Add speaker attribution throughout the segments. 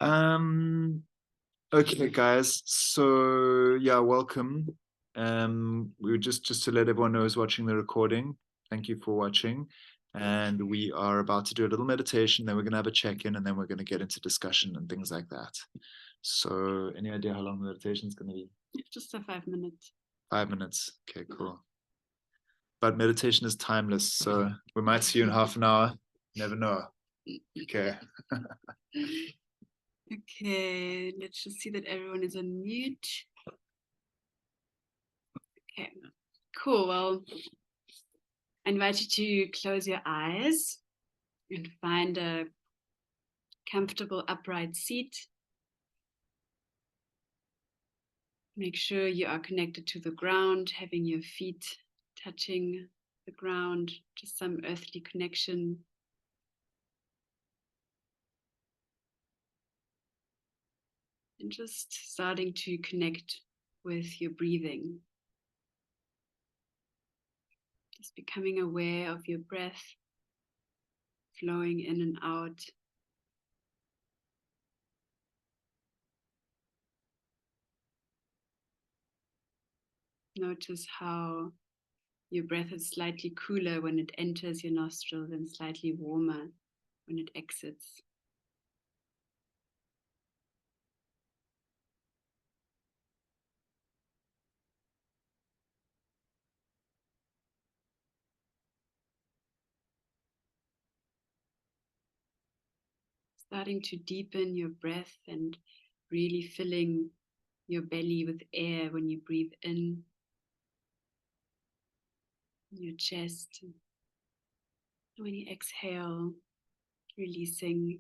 Speaker 1: Okay, guys. So yeah, welcome. We were just to let everyone know who's watching the recording. Thank you for watching. And we are about to do a little meditation, then we're gonna have a check-in, and then we're gonna get into discussion and things like that. So any idea how long the meditation is gonna be?
Speaker 2: Just a 5 minutes.
Speaker 1: 5 minutes. Okay, cool. But meditation is timeless, so we might see you in half an hour. Never know. Okay.
Speaker 2: Okay, let's just see that everyone is on mute. Okay, cool. Well, I invite you to close your eyes and find a comfortable upright seat. Make sure you are connected to the ground, having your feet touching the ground, just some earthly connection. And just starting to connect with your breathing. Just becoming aware of your breath flowing in and out. Notice how your breath is slightly cooler when it enters your nostrils and slightly warmer when it exits. Starting to deepen your breath and really filling your belly with air when you breathe in, your chest. And when you exhale, releasing.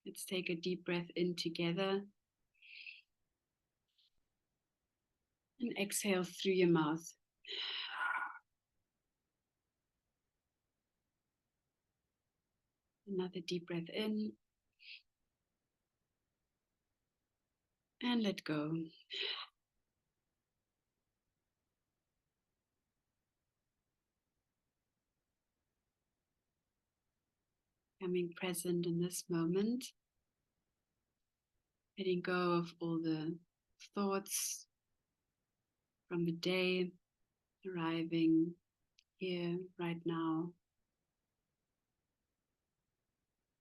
Speaker 2: Let's take a deep breath in together and exhale through your mouth. Another deep breath in and let go. Becoming present in this moment, letting go of all the thoughts from the day, arriving here right now,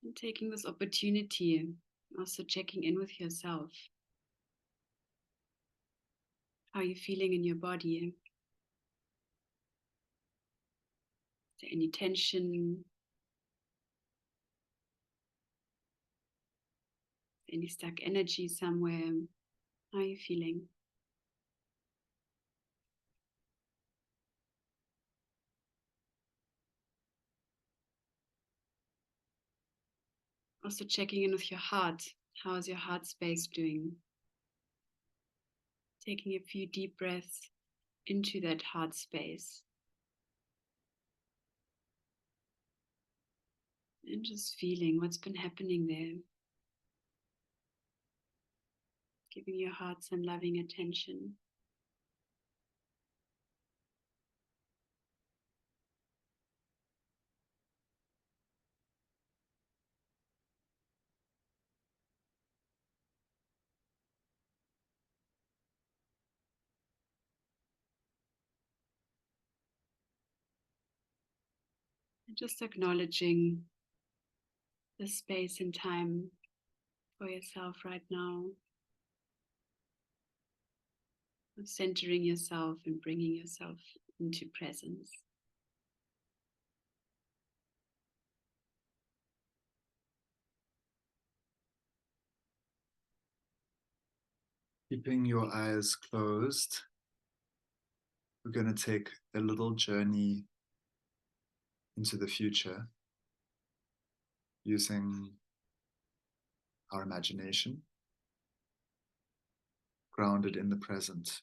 Speaker 2: and taking this opportunity, also checking in with yourself. How are you feeling in your body? Is there any tension? Any stuck energy somewhere? How are you feeling? Also checking in with your heart. How is your heart space doing? Taking a few deep breaths into that heart space. And just feeling what's been happening there. Giving your heart some loving attention. And just acknowledging the space and time for yourself right now. Of centering yourself and bringing yourself into presence.
Speaker 1: Keeping your eyes closed, we're going to take a little journey into the future using our imagination, grounded in the present.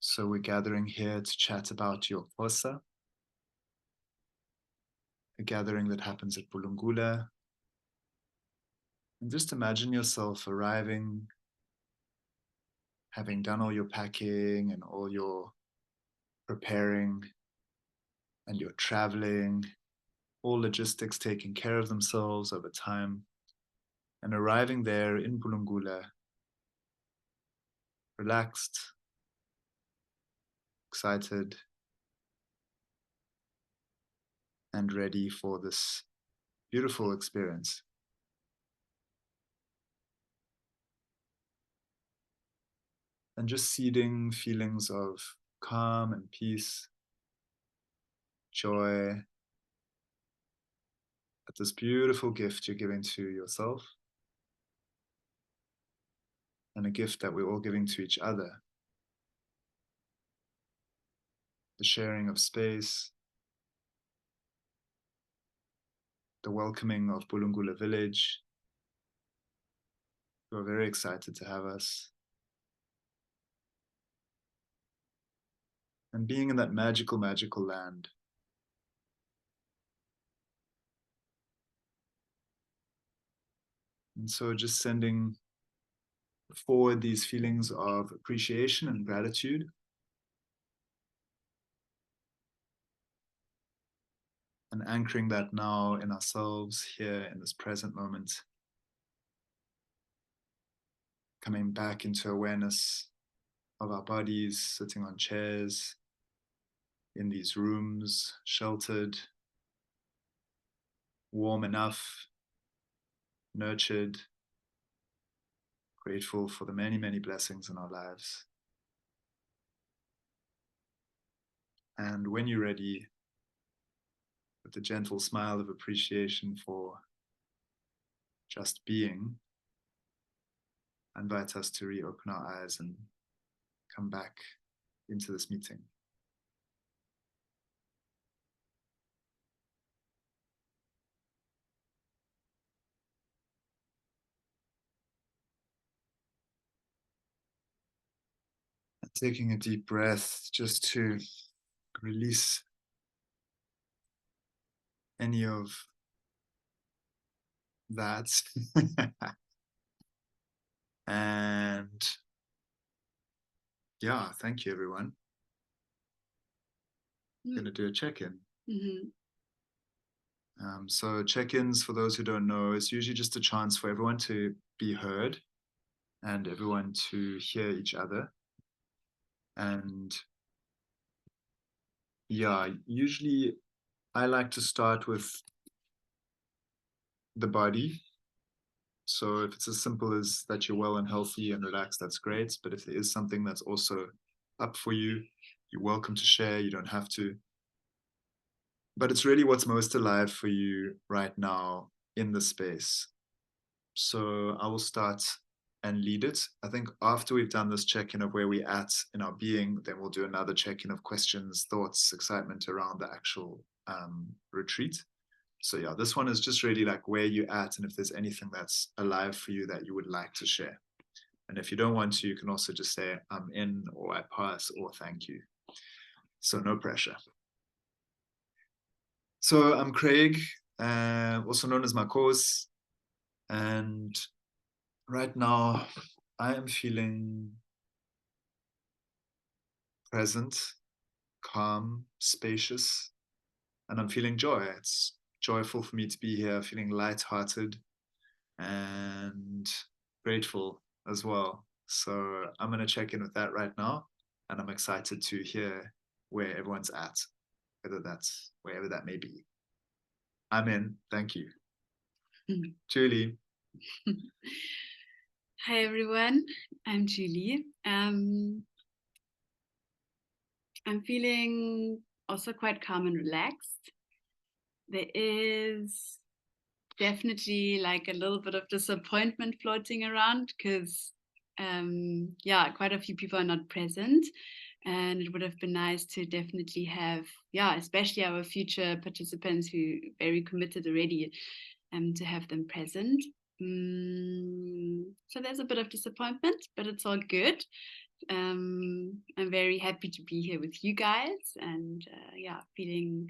Speaker 1: So we're gathering here to chat about YhoXhosa, a gathering that happens at Bulungula. And just imagine yourself arriving, having done all your packing and all your preparing and you're traveling, all logistics taking care of themselves over time, and arriving there in Bulungula, relaxed, excited, and ready for this beautiful experience. And just seeding feelings of calm and peace, joy, at this beautiful gift you're giving to yourself, and a gift that we're all giving to each other. The sharing of space, the welcoming of Bulungula village, who are very excited to have us. And being in that magical, magical land. And so just sending forward these feelings of appreciation and gratitude. And anchoring that now in ourselves here in this present moment. Coming back into awareness of our bodies, sitting on chairs, in these rooms, sheltered, warm enough, nurtured, grateful for the many, many blessings in our lives. And when you're ready, with a gentle smile of appreciation for just being, I invite us to reopen our eyes and come back into this meeting. Taking a deep breath just to release any of that. And yeah, thank you, everyone. I'm going to do a check-in. So check-ins, for those who don't know, is usually just a chance for everyone to be heard and everyone to hear each other. And yeah, usually I like to start with the body. So if it's as simple as that you're well and healthy and relaxed, that's great. But if there is something that's also up for you, you're welcome to share. You don't have to. But it's really what's most alive for you right now in the space. So I will start and lead it. I think after we've done this check-in of where we're at in our being, then we'll do another check-in of questions, thoughts, excitement around the actual retreat. So yeah, this one is just really like where you're at and if there's anything that's alive for you that you would like to share. And if you don't want to, you can also just say, I'm in, or I pass, or thank you. So no pressure. So I'm Craig, also known as Marcos. And right now I am feeling present, calm, spacious, and I'm feeling joy. It's joyful for me to be here, feeling lighthearted and grateful as well. So I'm going to check in with that right now, and I'm excited to hear where everyone's at, whether that's wherever that may be. I'm in. Thank you. Julie.
Speaker 2: Hi everyone, I'm Julie. I'm feeling also quite calm and relaxed. There is definitely like a little bit of disappointment floating around because yeah, quite a few people are not present, and it would have been nice to definitely have, yeah, especially our future participants who are very committed already, to have them present. So there's a bit of disappointment, but it's all good. I'm very happy to be here with you guys, and yeah, feeling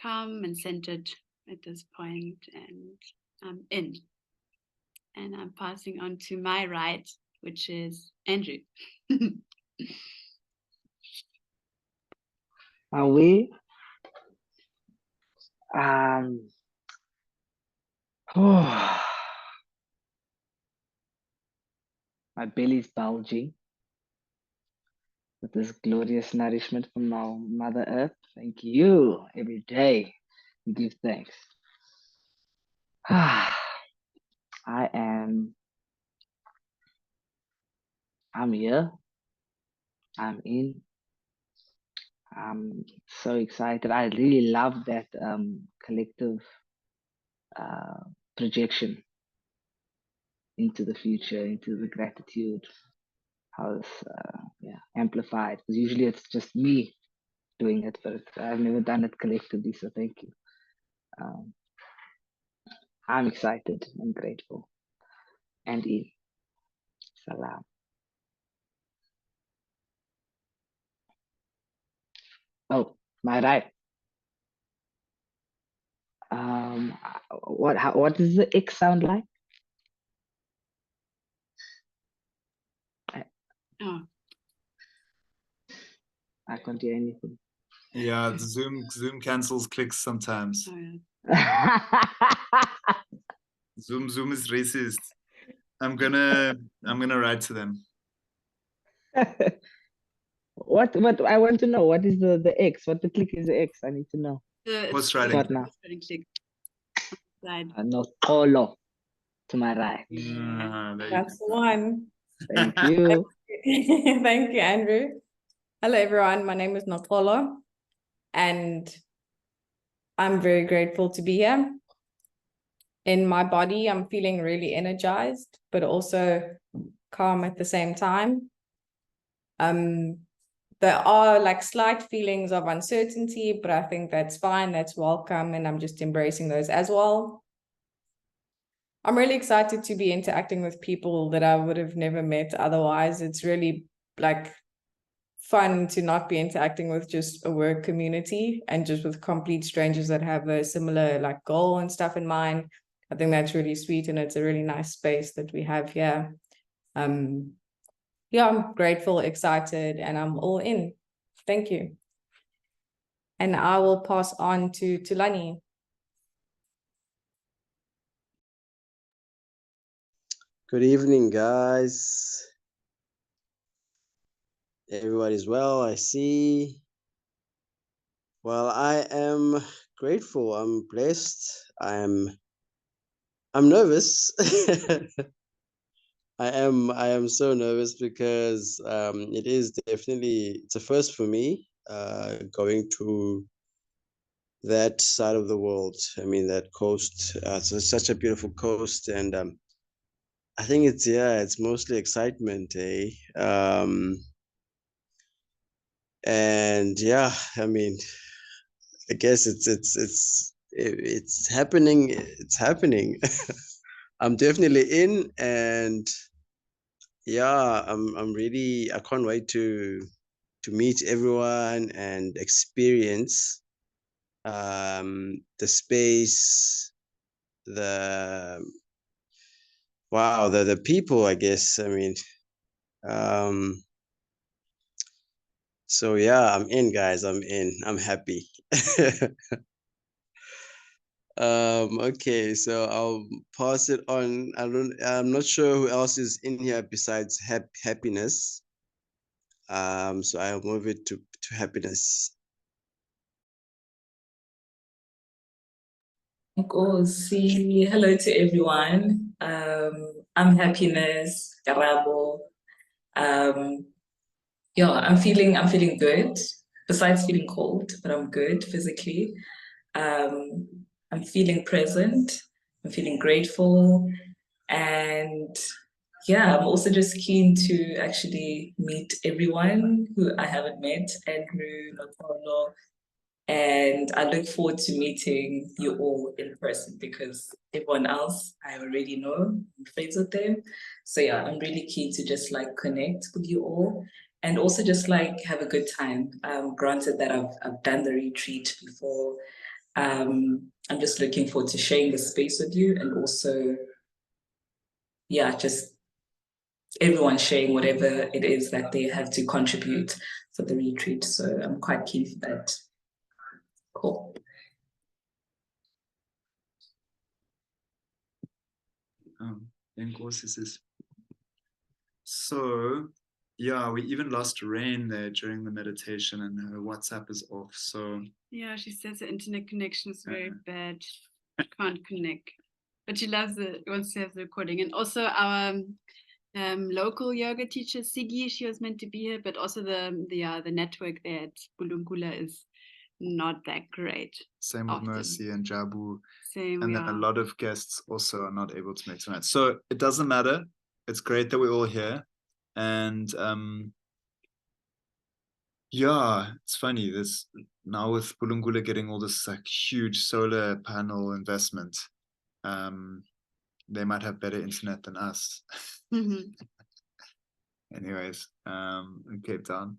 Speaker 2: calm and centered at this point, and I'm in. And I'm passing on to my right, which is Andrew.
Speaker 3: Are we? Oh, my belly's bulging with this glorious nourishment from our Mother Earth. Thank you. Every day we give thanks. I'm here. I'm in. I'm so excited. I really love that collective projection into the future, into the gratitude, how it's amplified. Because usually it's just me doing it, but I've never done it collectively, so thank you. I'm excited and grateful. And in salam. Oh, my right. What does the X sound like?
Speaker 2: Oh.
Speaker 3: I can't hear anything.
Speaker 1: Yeah, Zoom cancels clicks sometimes.
Speaker 2: Oh, yeah.
Speaker 1: Zoom is racist. I'm gonna write to them.
Speaker 3: What I want to know, what is the X? What the click is the X? I need to know.
Speaker 1: Horse riding.
Speaker 3: Start now.
Speaker 2: Click.
Speaker 3: No colo to my right.
Speaker 4: That's the one.
Speaker 3: Thank you.
Speaker 4: Thank you, Andrew. Hello, everyone. My name is Nokolo, and I'm very grateful to be here. In my body, I'm feeling really energized, but also calm at the same time. There are like slight feelings of uncertainty, but I think that's fine, that's welcome, and I'm just embracing those as well. I'm really excited to be interacting with people that I would have never met otherwise. It's really like fun to not be interacting with just a work community and just with complete strangers that have a similar like goal and stuff in mind. I think that's really sweet, and it's a really nice space that we have here. Yeah, I'm grateful, excited, and I'm all in. Thank you. And I will pass on to Tulani.
Speaker 5: Good evening, guys. Everybody's well, I see. Well, I am grateful. I'm blessed. I'm nervous. I am so nervous because it is definitely, it's a first for me, going to that side of the world. I mean, that coast. It's such a beautiful coast, and I think it's mostly excitement, eh? And yeah, I mean, I guess it's happening. It's happening. I'm definitely in, and yeah, I'm really, I can't wait to meet everyone and experience the space, the people, I guess. I mean, so yeah, I'm in, guys. I'm in. I'm happy. Okay, so I'll pass it on. I'm not sure who else is in here besides happiness. So I'll move it to happiness.
Speaker 6: Hello to everyone. I'm Happiness, Karabo. Yeah, I'm feeling good. Besides feeling cold, but I'm good physically. I'm feeling present. I'm feeling grateful, and yeah, I'm also just keen to actually meet everyone who I haven't met, Andrew, Nokolo, and I look forward to meeting you all in person because everyone else I already know, I'm friends with them. So yeah, I'm really keen to just like connect with you all and also just like have a good time. Granted that I've done the retreat before. I'm just looking forward to sharing the space with you and also, yeah, just everyone sharing whatever it is that they have to contribute for the retreat. So I'm quite keen for that. Cool.
Speaker 1: So yeah, we even lost Rain there during the meditation, and her WhatsApp is off. So
Speaker 2: Yeah, she says the internet connection is very bad. Can't connect. But she wants to have the recording. And also our local yoga teacher, Sigi, she was meant to be here, but also the network there at Bulunkula is not that great.
Speaker 1: same with
Speaker 2: often.
Speaker 1: Mercy and Jabu.
Speaker 2: Same,
Speaker 1: And then a lot of guests also are not able to make tonight. So it doesn't matter. It's great that we're all here. And yeah, it's funny. This now with Bulungula getting all this like huge solar panel investment, they might have better internet than us. Anyways, in Cape Town.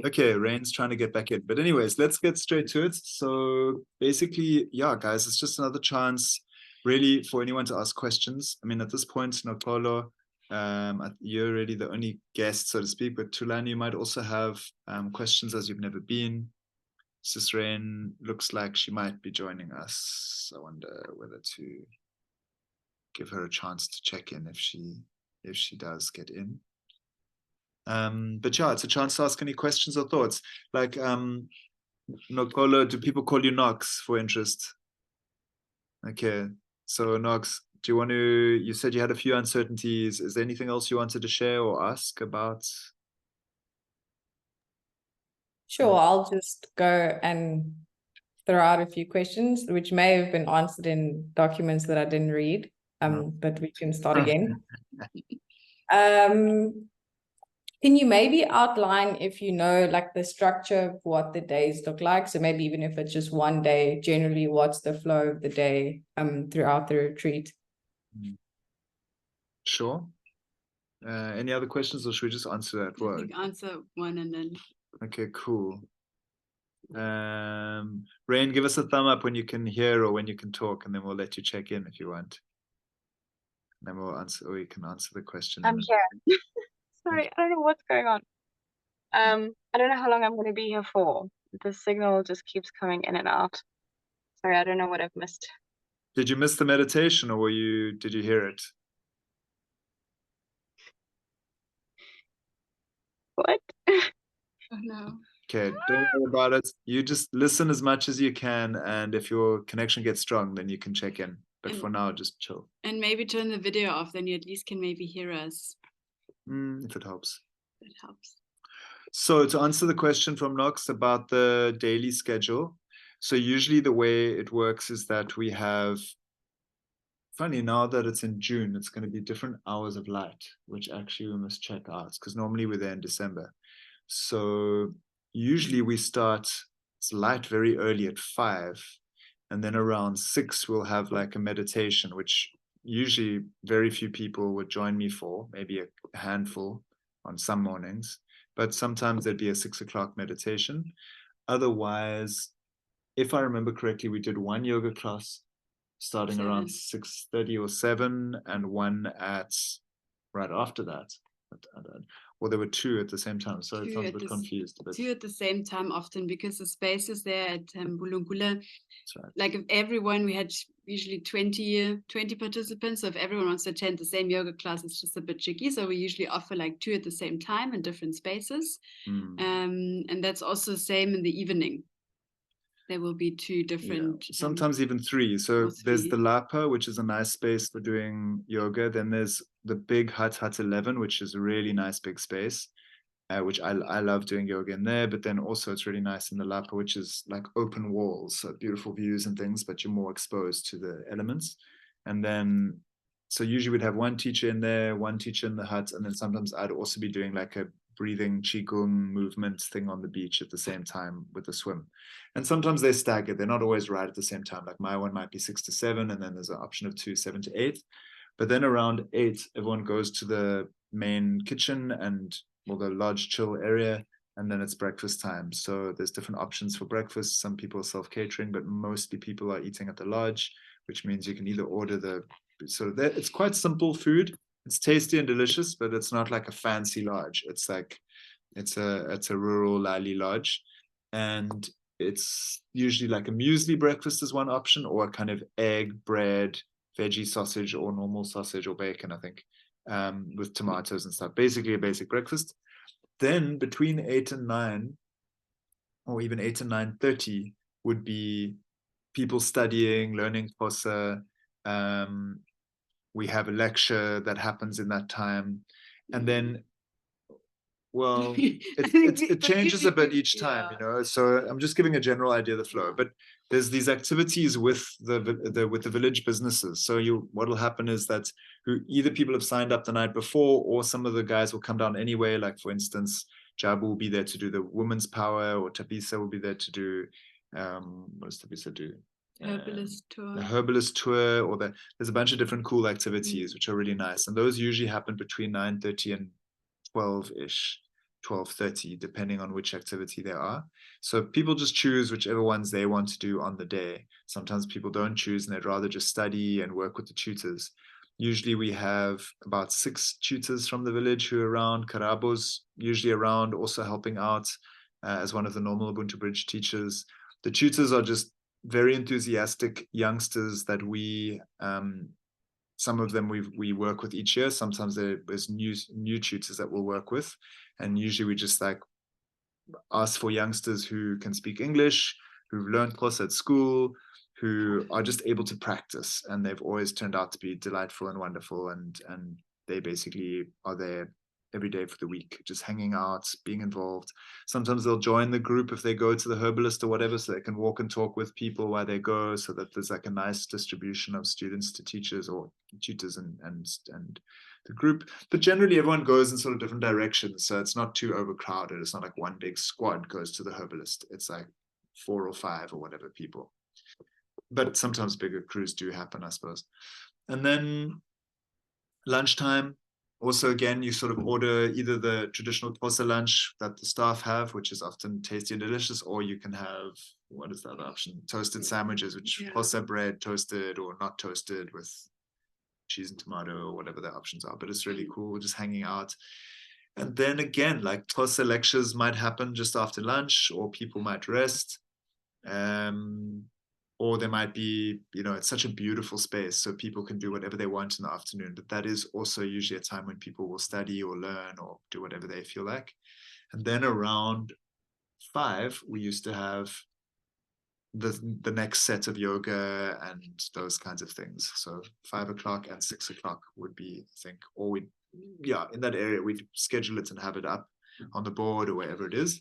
Speaker 1: Okay, Rain's trying to get back in. But anyways, let's get straight to it. So basically, yeah, guys, it's just another chance really for anyone to ask questions. I mean, at this point, Nokolo, you're already the only guest, so to speak, but Tulani, you might also have questions as you've never been. Sis Rain looks like she might be joining us. I wonder whether to give her a chance to check in if she does get in. But yeah, it's a chance to ask any questions or thoughts. Like Nokolo, do people call you Nox for interest? Okay, so Nox, do you want to, you said you had a few uncertainties. Is there anything else you wanted to share or ask about?
Speaker 4: Sure, I'll just go and throw out a few questions, which may have been answered in documents that I didn't read. But we can start again. Can you maybe outline, if you know, like the structure of what the days look like? So maybe even if it's just one day, generally what's the flow of the day throughout the retreat?
Speaker 1: Sure. Any other questions, or should we just answer that?
Speaker 2: I think answer one and then.
Speaker 1: Okay, cool. Rain, give us a thumb up when you can hear or when you can talk, and then we'll let you check in if you want. And then we'll answer, or you can answer the question.
Speaker 7: I'm here. Sorry, I don't know what's going on. I don't know how long I'm going to be here for. The signal just keeps coming in and out. Sorry, I don't know what I've missed.
Speaker 1: Did you miss the meditation, or did you hear it?
Speaker 7: What?
Speaker 2: Oh no.
Speaker 1: Okay, don't worry about it. You just listen as much as you can, and if your connection gets strong, then you can check in. But for now, just chill.
Speaker 2: And maybe turn the video off, then you at least can maybe hear us.
Speaker 1: If it helps.
Speaker 2: It helps.
Speaker 1: So to answer the question from Nox about the daily schedule, so usually the way it works is that we have, funny, now that it's in June, it's going to be different hours of light, which actually we must check out, because normally we're there in December. So usually we start, it's light very early at 5, and then around 6 we'll have like a meditation, which usually very few people would join me for, maybe a handful on some mornings, but sometimes there'd be a 6 o'clock meditation. Otherwise, if I remember correctly, we did one yoga class starting around 6:30 or 7, and one at right after that. Or there were 2 at the same time. So it sounds a bit confused. But
Speaker 2: 2 at the same time often, because the spaces there at Bulunkula,
Speaker 1: right.
Speaker 2: like if everyone, we had usually 20 participants. So if everyone wants to attend the same yoga class, it's just a bit tricky. So we usually offer like 2 at the same time in different spaces. And that's also the same in the evening. There will be 2 different.
Speaker 1: Yeah, sometimes even 3. So there's the Lapa, which is a nice space for doing yoga. Then there's the big Hut 11, which is a really nice big space, which I love doing yoga in there. But then also it's really nice in the Lapa, which is like open walls, so beautiful views and things, but you're more exposed to the elements. And then, so usually we'd have one teacher in there, one teacher in the hut, and then sometimes I'd also be doing like a breathing qigong movement thing on the beach at the same time with the swim. And sometimes they're staggered. They're not always right at the same time. Like my one might be 6 to 7, and then there's an option of 2, 7 to 8. But then around 8, everyone goes to the main kitchen and, well, the lodge chill area, and then it's breakfast time. So there's different options for breakfast. Some people are self-catering, but mostly people are eating at the lodge, which means you can either order it's quite simple food. It's tasty and delicious, but it's not like a fancy lodge. It's like It's a rural Lali lodge, and it's usually like a muesli breakfast is one option, or a kind of egg, bread, veggie sausage, or normal sausage or bacon, I think, with tomatoes and stuff. Basically a basic breakfast. Then between 8 and 9, or even 8 and 9:30, would be people studying, learning YhoXhosa. We have a lecture that happens in that time, and then, well, it changes a bit each time, you know. So I'm just giving a general idea of the flow. But there's these activities with the village businesses. So what will happen is that either people have signed up the night before, or some of the guys will come down anyway. Like, for instance, Jabu will be there to do the women's power, or Tabisa will be there to do what does Tabisa do?
Speaker 2: Herbalist tour.
Speaker 1: The herbalist tour, or there's a bunch of different cool activities which are really nice, and those usually happen between 9:30 and 12-ish, 12:30, depending on which activity they are. So people just choose whichever ones they want to do on the day. Sometimes people don't choose and they'd rather just study and work with the tutors. Usually we have about 6 tutors from the village who are around. Karabos usually around, also helping out as one of the normal Ubuntu Bridge teachers. The tutors are just very enthusiastic youngsters that some of them we work with each year. Sometimes there's new tutors that we'll work with, and usually we just like ask for youngsters who can speak English, who've learned YhoXhosa at school, who are just able to practice, and they've always turned out to be delightful and wonderful, and they basically are there every day for the week, just hanging out, being involved. Sometimes they'll join the group if they go to the herbalist or whatever, so they can walk and talk with people while they go, so that there's like a nice distribution of students to teachers, or tutors and the group. But generally everyone goes in sort of different directions, so it's not too overcrowded. It's not like one big squad goes to the herbalist. It's like 4 or 5 or whatever people. But sometimes bigger crews do happen, I suppose. And then lunchtime, also, again, you sort of order either the traditional YhoXhosa lunch that the staff have, which is often tasty and delicious, or you can have, what is the other option? Toasted sandwiches, which YhoXhosa bread, toasted or not toasted, with cheese and tomato, or whatever the options are. But it's really cool, just hanging out. And then again, like YhoXhosa lectures might happen just after lunch, or people might rest. Or there might be, you know, it's such a beautiful space, so people can do whatever they want in the afternoon. But that is also usually a time when people will study or learn or do whatever they feel like. And then around 5, we used to have the next set of yoga and those kinds of things. So 5 o'clock and 6 o'clock would be, I think, or in that area, we'd schedule it and have it up on the board or wherever it is.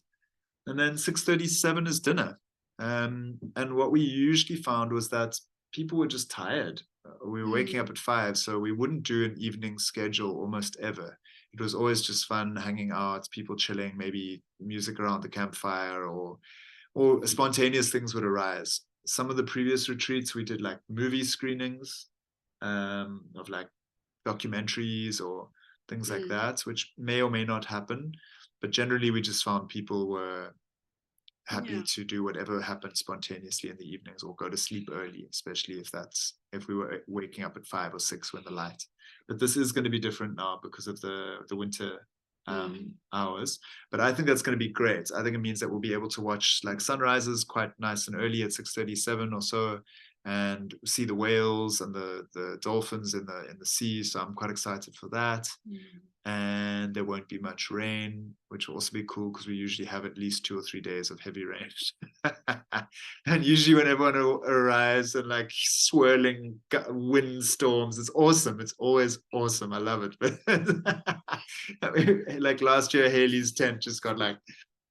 Speaker 1: And then 6:37 is dinner. And what we usually found was that people were just tired. We were waking up at 5, so we wouldn't do an evening schedule almost ever. It was always just fun, hanging out, people chilling, maybe music around the campfire, or spontaneous things would arise. Some of the previous retreats, we did like movie screenings of like documentaries or things like that, which may or may not happen. But generally, we just found people were happy to do whatever happened spontaneously in the evenings, or go to sleep early, especially if we were waking up at 5 or 6 when the light. But this is going to be different now because of the winter hours. But I think that's going to be great. I think it means that we'll be able to watch like sunrises quite nice and early at 6:37 or so, and see the whales and the dolphins in the sea. So I'm quite excited for that. And there won't be much rain, which will also be cool, because we usually have at least 2 or 3 days of heavy rain. And usually when everyone arrives, and like swirling wind storms, it's awesome. It's always awesome. I love it. But I mean, like last year, Haley's tent just got like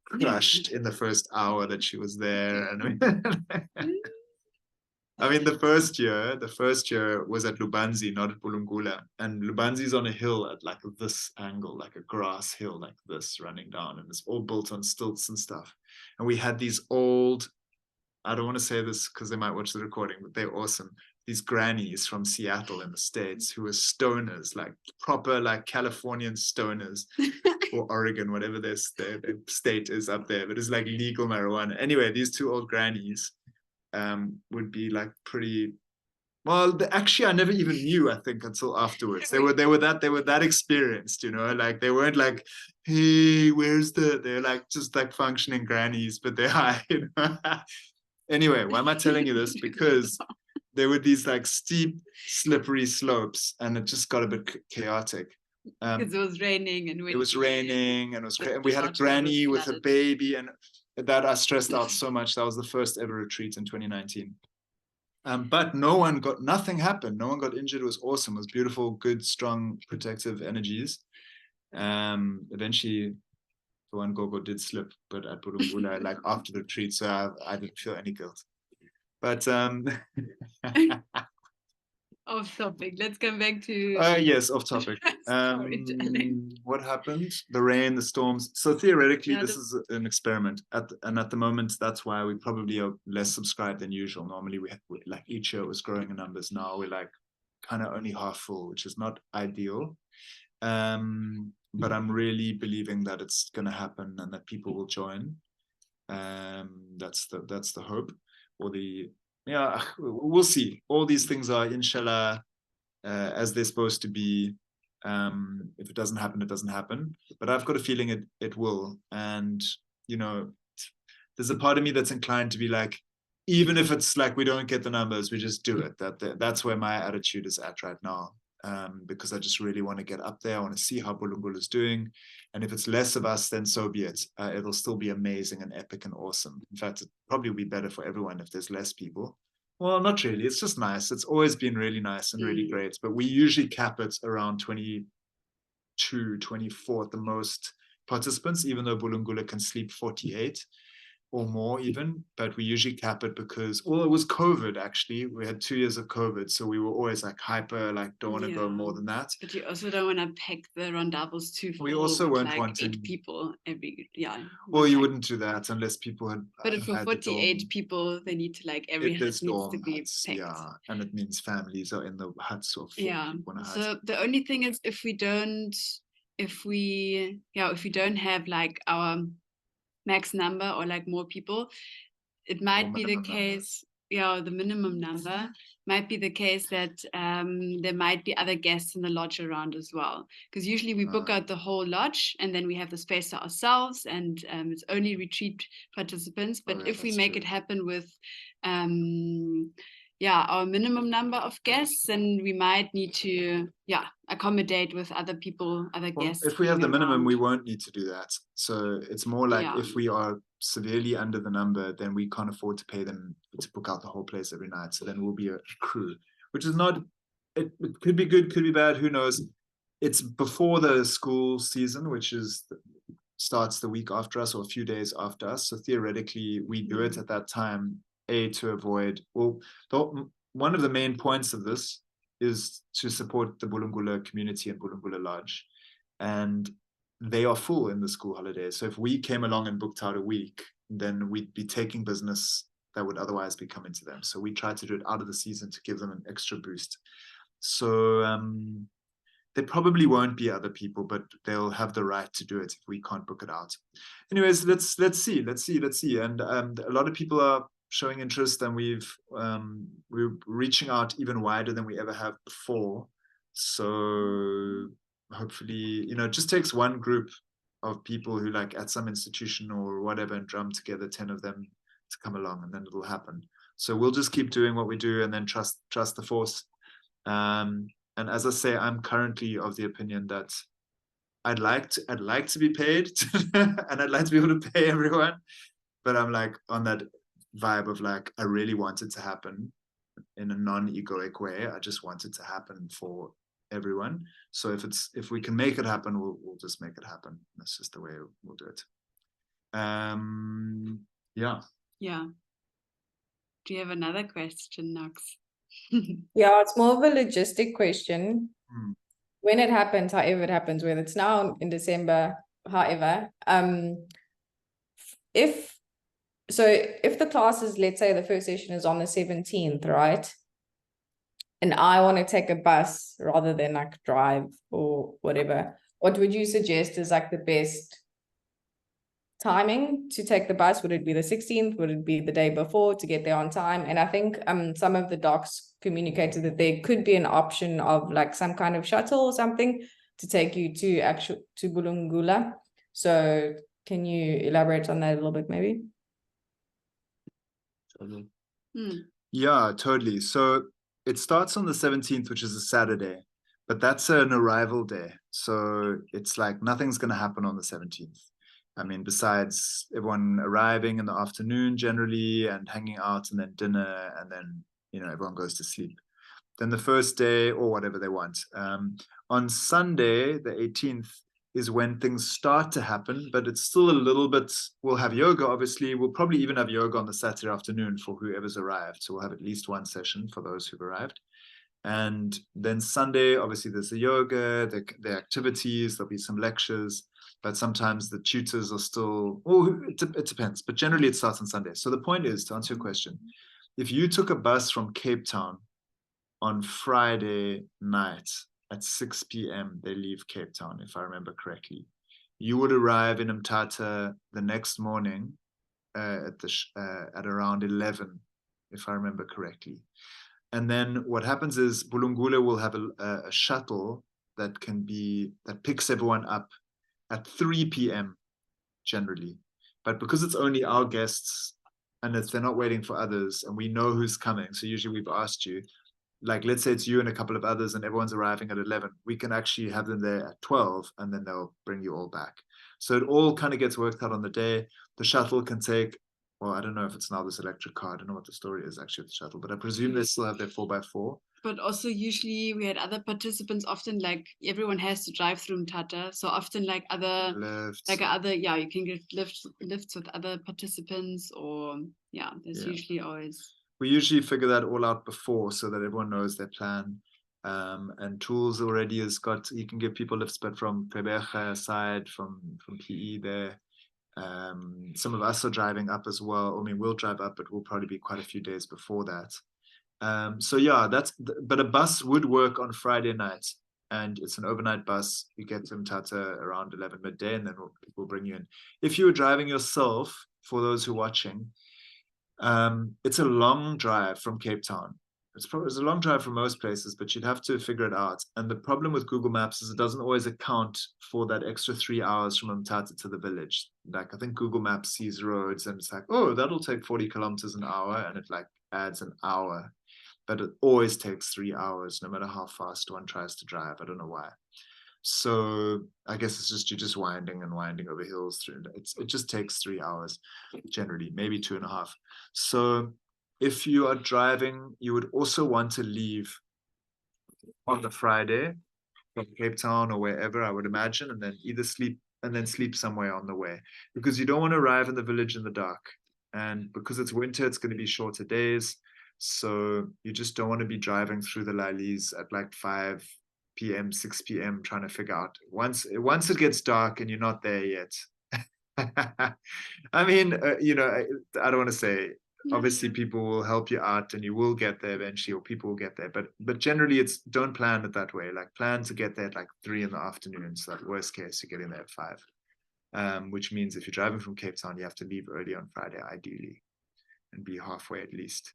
Speaker 1: crushed in the first hour that she was there. And I mean, the first year was at Lubanzi, not at Bulungula. And Lubanzi's on a hill at like this angle, like a grass hill like this running down. And it's all built on stilts and stuff. And we had these old, I don't want to say this because they might watch the recording, but they're awesome. These grannies from Seattle in the States who were stoners, like proper like Californian stoners, or Oregon, whatever their state is up there. But it's like legal marijuana. Anyway, these 2 old grannies would be like pretty Well, actually, I never even knew, I think, until afterwards. They were that experienced, you know, like they weren't like, hey, they're like just like functioning grannies, but they're high, you know? Anyway, why am I telling you this? Because there were these like steep, slippery slopes, and it just got a bit chaotic.
Speaker 2: Because it was raining and windy.
Speaker 1: It was raining, and we had a
Speaker 2: lodge
Speaker 1: granny
Speaker 2: was
Speaker 1: with a
Speaker 2: flooded.
Speaker 1: baby, and that I stressed out so much. That was the first ever retreat in 2019. But nothing happened. No one got injured. It was awesome. It was beautiful, good, strong, protective energies. Eventually, the one gogo did slip, but at Bulungula, like after the retreat, so I didn't feel any guilt. But
Speaker 2: Off topic. Let's come back to.
Speaker 1: Yes, off topic. What happened? The rain, the storms. So theoretically, this is an experiment. And at the moment, that's why we probably are less subscribed than usual. Normally, we like each year it was growing in numbers. Now we're like kind of only half full, which is not ideal. But I'm really believing that it's going to happen and that people will join. That's the hope, or we'll see. All these things are inshallah as they're supposed to be. If it doesn't happen, it doesn't happen. But I've got a feeling it will. And you know, there's a part of me that's inclined to be like, even if it's like we don't get the numbers, we just do it. That's where my attitude is at right now. Because I just really want to get up there. I want to see how Bulungula is doing. And if it's less of us, then so be it. It'll still be amazing and epic and awesome. In fact, it probably will be better for everyone if there's less people. Well, not really. It's just nice. It's always been really nice and really great. But we usually cap it around 22, 24 at the most participants, even though Bulungula can sleep 48. Or more even, but we usually cap it because, well, it was COVID actually. We had 2 years of COVID, so we were always like hyper, like don't want to go more than that.
Speaker 2: But you also don't want to pack the rondavels too full.
Speaker 1: We also weren't
Speaker 2: like
Speaker 1: wanting
Speaker 2: 8 people every
Speaker 1: Well, you wouldn't do that unless people had.
Speaker 2: But for 48 people, they need to like every hut needs to be
Speaker 1: huts,
Speaker 2: packed.
Speaker 1: yeah, and it means families are in the huts of 4 people in a hut.
Speaker 2: So the only thing is, if we don't have like our max number or like more people, it might be the case, the minimum number might be the case that there might be other guests in the lodge around as well, because usually we book out the whole lodge and then we have the space to ourselves, and it's only retreat participants. But if we make it happen with our minimum number of guests, then we might need to accommodate with other people, other guests.
Speaker 1: If we have the minimum, we won't need to do that. So it's more like if we are severely under the number, then we can't afford to pay them to book out the whole place every night. So then we'll be a crew, which is not, it could be good, could be bad, who knows. It's before the school season, which starts the week after us or a few days after us. So theoretically, we do it at that time, to avoid, one of the main points of this is to support the Bulungula community and Bulungula Lodge. And they are full in the school holidays. So if we came along and booked out a week, then we'd be taking business that would otherwise be coming to them. So we try to do it out of the season to give them an extra boost. So there probably won't be other people, but they'll have the right to do it if we can't book it out. Anyways, let's see. And a lot of people are showing interest, and we're reaching out even wider than we ever have before. So hopefully, it just takes one group of people who like at some institution or whatever and drum together 10 of them to come along, and then it'll happen. So we'll just keep doing what we do and then trust the force. And as I say, I'm currently of the opinion that I'd like to be paid and I'd like to be able to pay everyone, but I'm like on that vibe of like, I really want it to happen in a non-egoic way. I just want it to happen for everyone. So if we can make it happen, we'll just make it happen. That's just the way we'll do it.
Speaker 2: Yeah. Do you have another question, Knox?
Speaker 4: Yeah, it's more of a logistic question. When it happens, however it happens, whether it's now in December, however, if the class is, let's say the first session is on the 17th, right? And I want to take a bus rather than like drive or whatever, what would you suggest is like the best timing to take the bus? Would it be the 16th? Would it be the day before to get there on time? And I think some of the docs communicated that there could be an option of like some kind of shuttle or something to take you to Bulungula. So can you elaborate on that a little bit, maybe?
Speaker 1: Yeah, totally. So it starts on the 17th, which is a Saturday, but that's an arrival day. So it's like nothing's going to happen on the 17th. I mean, besides everyone arriving in the afternoon generally and hanging out and then dinner and then, you know, everyone goes to sleep. Then the first day or whatever they want. On Sunday, the 18th, is when things start to happen, but it's still a little bit, we'll have yoga, obviously. We'll probably even have yoga on the Saturday afternoon for whoever's arrived. So we'll have at least one session for those who've arrived. And then Sunday, obviously there's the yoga, the activities, there'll be some lectures, but sometimes the tutors are still, it depends, but generally it starts on Sunday. So the point is, to answer your question, if you took a bus from Cape Town on Friday night at 6 p.m., they leave Cape Town, if I remember correctly, you would arrive in Mthatha the next morning at around 11, if I remember correctly. And then what happens is Bulungula will have a shuttle that picks everyone up at 3 p.m. generally. But because it's only our guests and they're not waiting for others and we know who's coming, so usually we've asked you, like let's say it's you and a couple of others and everyone's arriving at 11, we can actually have them there at 12 and then they'll bring you all back. So it all kind of gets worked out on the day. The shuttle can take, well, I don't know if it's now this electric car. I don't know what the story is actually with the shuttle, but I presume they still have their 4x4.
Speaker 2: But also usually we had other participants, often like everyone has to drive through Mthatha. So often like
Speaker 1: lifts.
Speaker 2: You can get lifts with other participants, or there's usually always.
Speaker 1: We usually figure that all out before so that everyone knows their plan. And Tools already has got, you can give people lifts, but from Pebeja side, from PE there. Some of us are driving up as well. I mean, we'll drive up, but we'll probably be quite a few days before that. So yeah, but a bus would work on Friday night, and it's an overnight bus. You get to Mthatha around 11 midday, and then we'll bring you in. If you were driving yourself, for those who are watching, it's a long drive from Cape Town. It's a long drive from most places, but you'd have to figure it out. And the problem with Google Maps is it doesn't always account for that extra 3 hours from Mthatha to the village. Like I think Google Maps sees roads and it's like, oh, that'll take 40 kilometers an hour, and it like adds an hour. But it always takes 3 hours, no matter how fast one tries to drive. I don't know why. So I guess it's just, you're just winding and winding over hills through. It just takes 3 hours generally, maybe 2.5. So if you are driving, you would also want to leave on the Friday from Cape Town or wherever, I would imagine, and then either sleep somewhere on the way, because you don't want to arrive in the village in the dark. And because it's winter, it's going to be shorter days. So you just don't want to be driving through the Lalis at like 5 p.m., 6 p.m. trying to figure out once it gets dark and you're not there yet. I mean, I don't want to say, obviously people will help you out and you will get there eventually, or people will get there, but generally don't plan it that way. Like plan to get there at like 3 in the afternoon. So that worst case, you're getting there at 5, which means if you're driving from Cape Town, you have to leave early on Friday, ideally, and be halfway at least.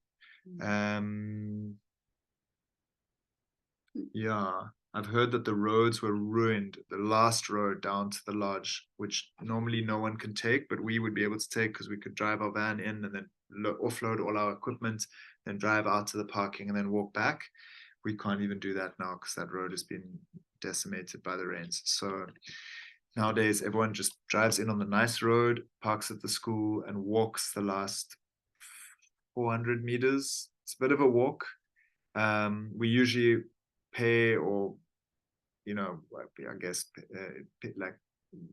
Speaker 1: Yeah, I've heard that the roads were ruined. The last road down to the lodge, which normally no one can take, but we would be able to take because we could drive our van in and then offload all our equipment, then drive out to the parking and then walk back. We can't even do that now because that road has been decimated by the rains. So nowadays, everyone just drives in on the nice road, parks at the school, and walks the last 400 meters. It's a bit of a walk. We usually pay, or I guess like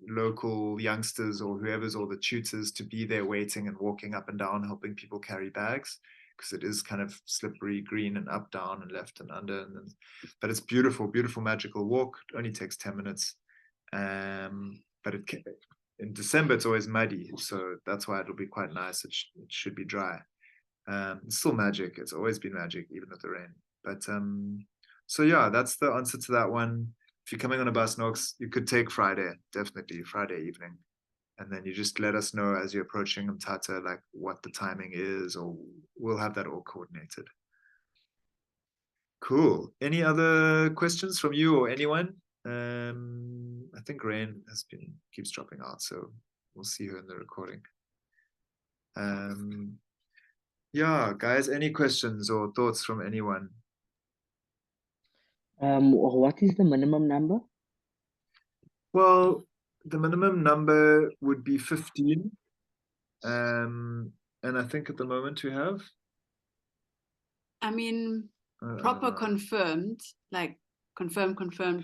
Speaker 1: local youngsters or whoever's, or the tutors, to be there waiting and walking up and down, helping people carry bags, because it is kind of slippery green and up, down, and left and under. But it's beautiful, magical walk. It only takes 10 minutes. But in December it's always muddy, so that's why it'll be quite nice. It should be dry. It's still magic. It's always been magic, even with the rain. But so yeah, that's the answer to that one. If you're coming on a bus, Knox, you could take Friday, definitely Friday evening. And then you just let us know as you're approaching Mthatha, like what the timing is, or we'll have that all coordinated. Cool. Any other questions from you or anyone? I think Rain keeps dropping out, so we'll see her in the recording. Yeah, guys, any questions or thoughts from anyone?
Speaker 3: What is the minimum number?
Speaker 1: Well, the minimum number would be 15. And I think at the moment we have.
Speaker 2: I mean, proper confirmed, like confirmed,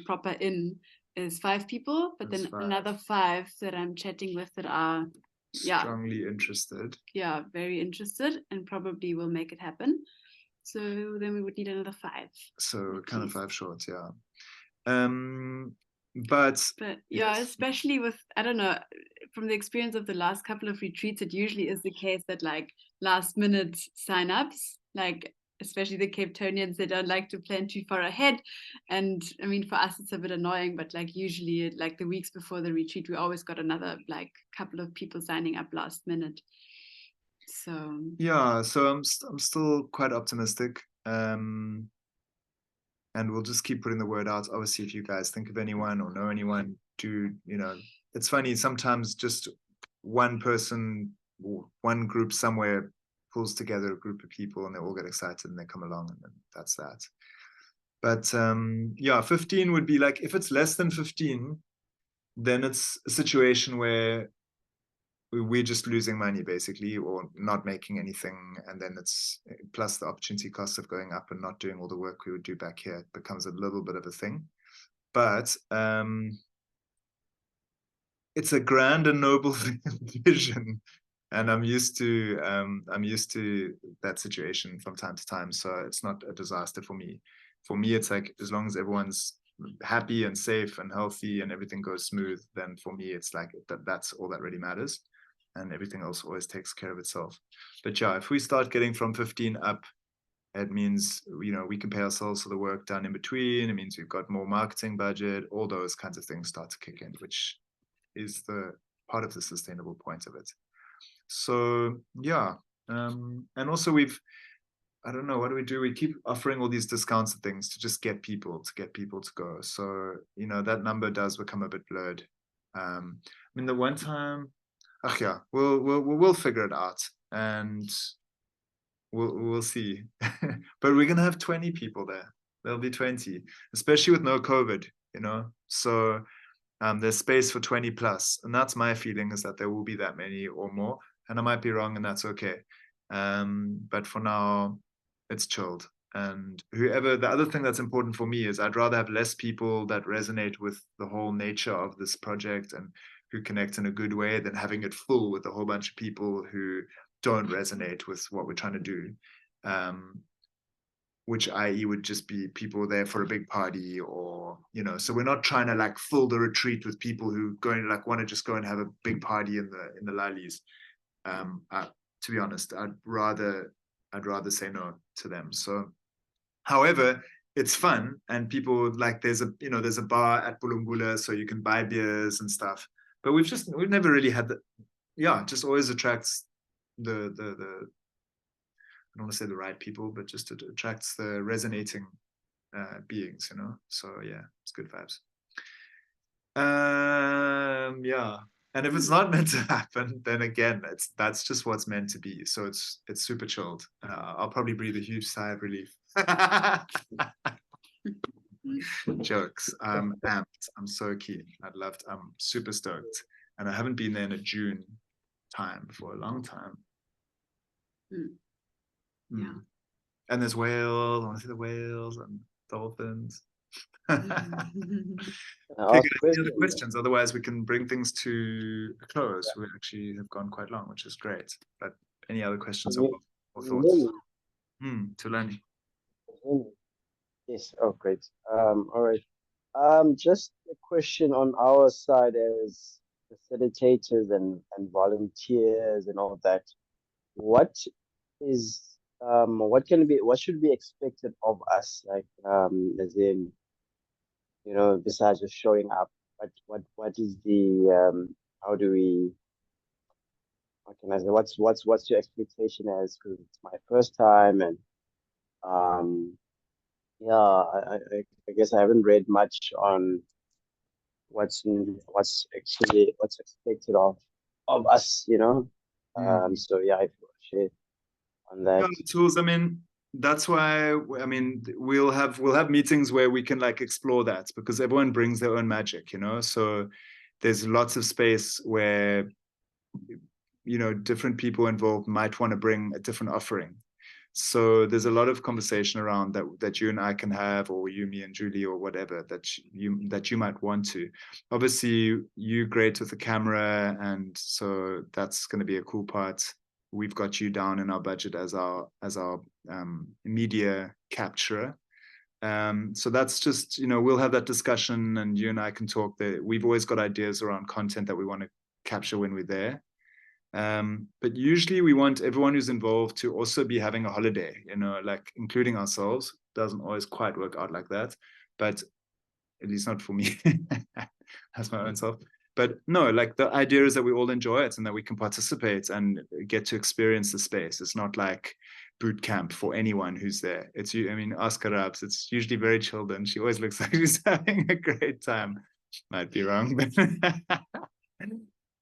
Speaker 2: proper in is 5 people, but
Speaker 1: That's
Speaker 2: then
Speaker 1: 5.
Speaker 2: another 5 that I'm chatting with that are
Speaker 1: strongly interested.
Speaker 2: Yeah, very interested and probably will make it happen. So then we would need another 5.
Speaker 1: So kind of 5 short, yeah. But
Speaker 2: yeah,
Speaker 1: yes.
Speaker 2: especially with, I don't know, from the experience of the last couple of retreats, it usually is the case that like last minute signups, like especially the Cape Townians, they don't like to plan too far ahead. And I mean, for us, it's a bit annoying, but like usually like the weeks before the retreat, we always got another like couple of people signing up last minute. So
Speaker 1: yeah, so I'm still quite optimistic. And we'll just keep putting the word out. Obviously, if you guys think of anyone or know anyone, it's funny, sometimes just one person or one group somewhere pulls together a group of people and they all get excited and they come along, and then that's that. But yeah, 15 would be like, if it's less than 15, then it's a situation where we're just losing money basically, or not making anything, and then it's plus the opportunity cost of going up and not doing all the work we would do back here. It becomes a little bit of a thing, but it's a grand and noble vision, and I'm used to that situation from time to time, so it's not a disaster for me. For me, it's like, as long as everyone's happy and safe and healthy and everything goes smooth, then for me it's like that's all that really matters, and everything else always takes care of itself. But yeah, if we start getting from 15 up, it means, we can pay ourselves for the work done in between. It means we've got more marketing budget. All those kinds of things start to kick in, which is the part of the sustainable point of it. So yeah, and also I don't know, what do? We keep offering all these discounts and things to just get people to go. So that number does become a bit blurred. I mean, the one time, yeah, we'll figure it out, and we'll see. But we're gonna have 20 people there. There'll be 20, especially with no COVID. So there's space for 20 plus, and that's my feeling, is that there will be that many or more, and I might be wrong, and that's okay. But for now, it's chilled. And the other thing that's important for me is I'd rather have less people that resonate with the whole nature of this project and who connect in a good way, than having it full with a whole bunch of people who don't resonate with what we're trying to do. Which i.e. would just be people there for a big party, or so we're not trying to like fill the retreat with people who going to like want to just go and have a big party in the lalis. To be honest, I'd rather say no to them. So however, it's fun, and people like, there's a bar at Bulumbula, so you can buy beers and stuff, but we've never really had that. Yeah, it just always attracts the I don't want to say the right people, but just it attracts the resonating beings, So yeah, it's good vibes. Yeah, and if it's not meant to happen, then again, that's just what's meant to be. So it's super chilled. I'll probably breathe a huge sigh of relief. Jokes. I'm amped. I'm so keen. I'm super stoked, and I haven't been there in a June time for a long time.
Speaker 2: Yeah.
Speaker 1: And there's whales. I want to see the whales and dolphins. Okay, any other questions? Otherwise, we can bring things to a close. We actually have gone quite long, which is great. But any other questions or thoughts? Tulani.
Speaker 5: Yes. Oh, great. All right. Just a question on our side as facilitators and volunteers and all that. What should be expected of us? Like, as in, besides just showing up, what is the how do we how can I say, what's your expectation as, because it's my first time, and yeah, I guess I haven't read much on what's expected of us, you know. So yeah, I share on that.
Speaker 1: Yeah, the tools. I mean, that's why, I mean, we'll have meetings where we can like explore that, because everyone brings their own magic, you know. So there's lots of space where, you know, different people involved might want to bring a different offering. So there's a lot of conversation around that you and I can have, or you, me, and Julie, or whatever that you might want to. Obviously, you're great with the camera, and so that's going to be a cool part. We've got you down in our budget as our media capturer. So that's just, you know, we'll have that discussion, and you and I can talk. There, we've always got ideas around content that we want to capture when we're there. But usually we want everyone who's involved to also be having a holiday, you know, like including ourselves. Doesn't always quite work out like that, but at least not for me. That's my own self. But no, like the idea is that we all enjoy it and that we can participate and get to experience the space. It's not like boot camp for anyone who's there. It's, I mean, ask her ups. It's usually very chilled, and she always looks like she's having a great time. Might be wrong, but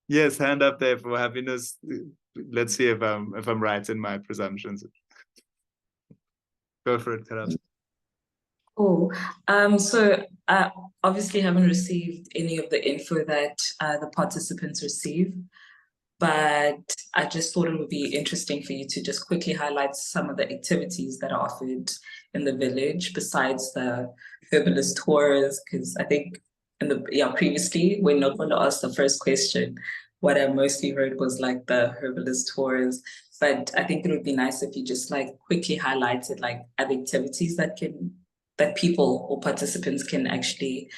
Speaker 1: yes, hand up there for happiness. Let's see if I'm right in my presumptions. Go for it, Karab.
Speaker 6: Cool. So I obviously haven't received any of the info that the participants receive, but I just thought it would be interesting for you to just quickly highlight some of the activities that are offered in the village besides the herbalist tours, because I think previously when Nokono asked the first question, what I mostly heard was like the herbalist tours. But I think it would be nice if you just like quickly highlighted like other activities that people or participants can actually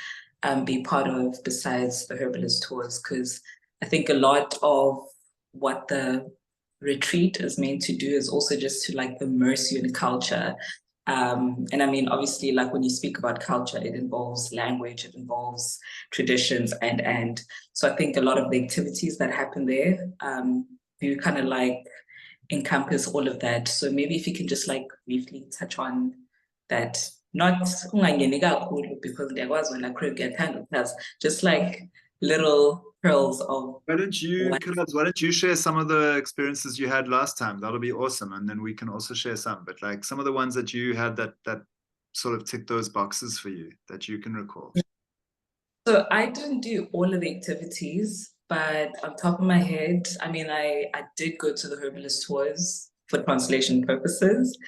Speaker 6: be part of besides the herbalist tours, because I think a lot of what the retreat is meant to do is also just to like immerse you in culture. And I mean, obviously, like when you speak about culture, it involves language, it involves traditions, and so I think a lot of the activities that happen there, you kind of like encompass all of that. So maybe if you can just like briefly touch on that, not because there was when I get kind of has just like little pearls of.
Speaker 1: Why don't you share some of the experiences you had last time? That'll be awesome, and then we can also share some. But like some of the ones that you had that sort of tick those boxes for you that you can recall.
Speaker 6: So I didn't do all of the activities, but on top of my head, I mean, I did go to the herbalist tours for translation purposes.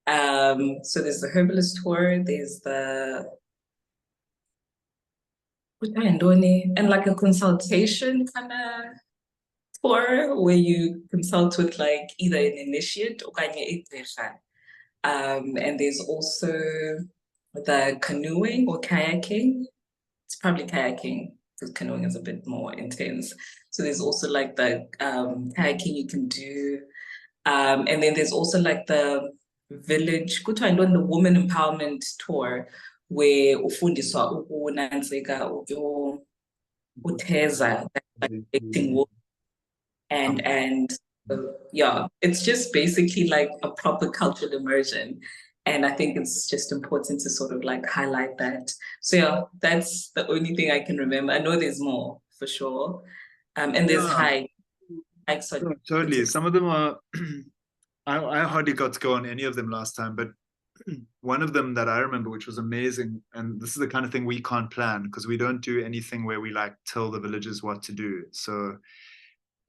Speaker 6: So there's the herbalist tour, there's the and like a consultation kind of tour where you consult with like either an initiate or and there's also the canoeing or kayaking. It's probably kayaking because canoeing is a bit more intense. So there's also like the kayaking you can do. And then there's also like the village, the woman empowerment tour where ufundiswa ukunanseka utheza, like and yeah, it's just basically like a proper cultural immersion. And I think it's just important to sort of like highlight that. So yeah, that's the only thing I can remember. I know there's more for sure. And there's hikes.
Speaker 1: Totally. Some of them are I hardly got to go on any of them last time, but one of them that I remember, which was amazing, and this is the kind of thing we can't plan because we don't do anything where we like tell the villagers what to do. So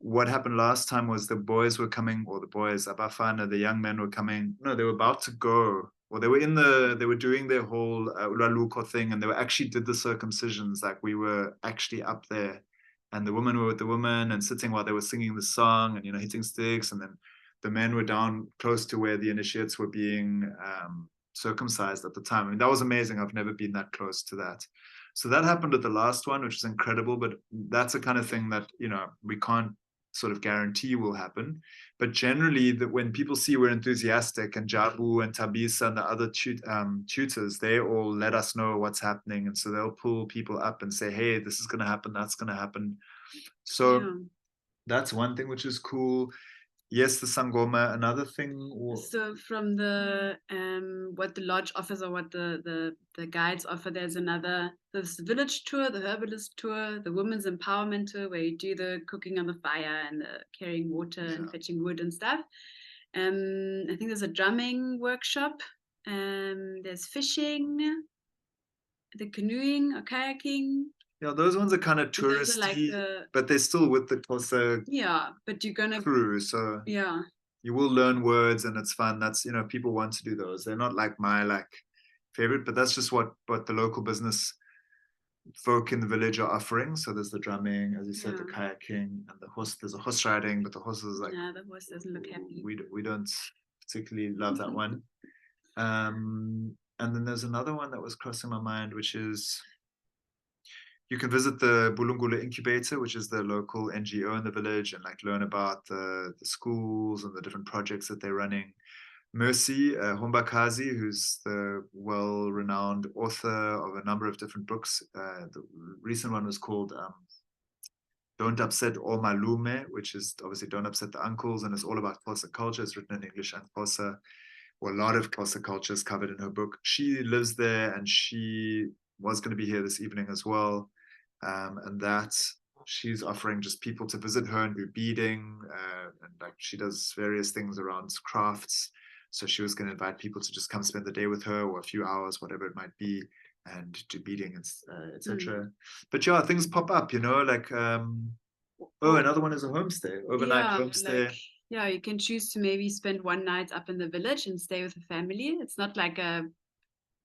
Speaker 1: what happened last time was the boys were coming, or the boys, Abafana, the young men were coming. No, they were about to go, or they were doing their whole Ulaluko thing, and they actually did the circumcisions. Like we were actually up there, and the women were with the women and sitting while they were singing the song and, you know, hitting sticks, and then the men were down close to where the initiates were being circumcised at the time. I mean, that was amazing. I've never been that close to that. So that happened at the last one, which is incredible, but that's the kind of thing that, you know, we can't sort of guarantee will happen. But generally, that when people see we're enthusiastic, and Jabu and Tabisa and the other tutors, they all let us know what's happening. And so they'll pull people up and say, hey, this is going to happen, that's going to happen. So that's one thing which is cool. Yes, the sangoma. Another thing.
Speaker 2: So from the what the lodge offers or what the guides offer, there's the village tour, the herbalist tour, the women's empowerment tour, where you do the cooking on the fire and the carrying water and fetching wood and stuff. I think there's a drumming workshop. There's fishing, the canoeing or kayaking.
Speaker 1: Yeah, those ones are kind of touristy, like but they're still with the Xhosa
Speaker 2: but you're gonna
Speaker 1: crew, so you will learn words and it's fun. That's, you know, people want to do those. They're not like my favorite, but that's just what the local business folk in the village are offering. So there's the drumming, as you said, the kayaking, and the horse. There's a horse riding, but the horse is like,
Speaker 2: the horse doesn't look happy.
Speaker 1: We don't particularly love that one. And then there's another one that was crossing my mind, which is you can visit the Bulungula Incubator, which is the local NGO in the village, and like learn about the schools and the different projects that they're running. Mercy Hombakazi, who's the well-renowned author of a number of different books. The recent one was called Don't Upset All Malume, which is obviously Don't Upset the Uncles, and it's all about Xhosa culture. It's written in English and Xhosa, or a lot of Xhosa culture is covered in her book. She lives there, and she was going to be here this evening as well. And that she's offering just people to visit her and do beading, and like she does various things around crafts. So she was going to invite people to just come spend the day with her, or a few hours, whatever it might be, and do beading, etc. But yeah, things pop up, you know, like another one is a homestay, overnight homestay.
Speaker 2: Like, you can choose to maybe spend one night up in the village and stay with the family. It's not like a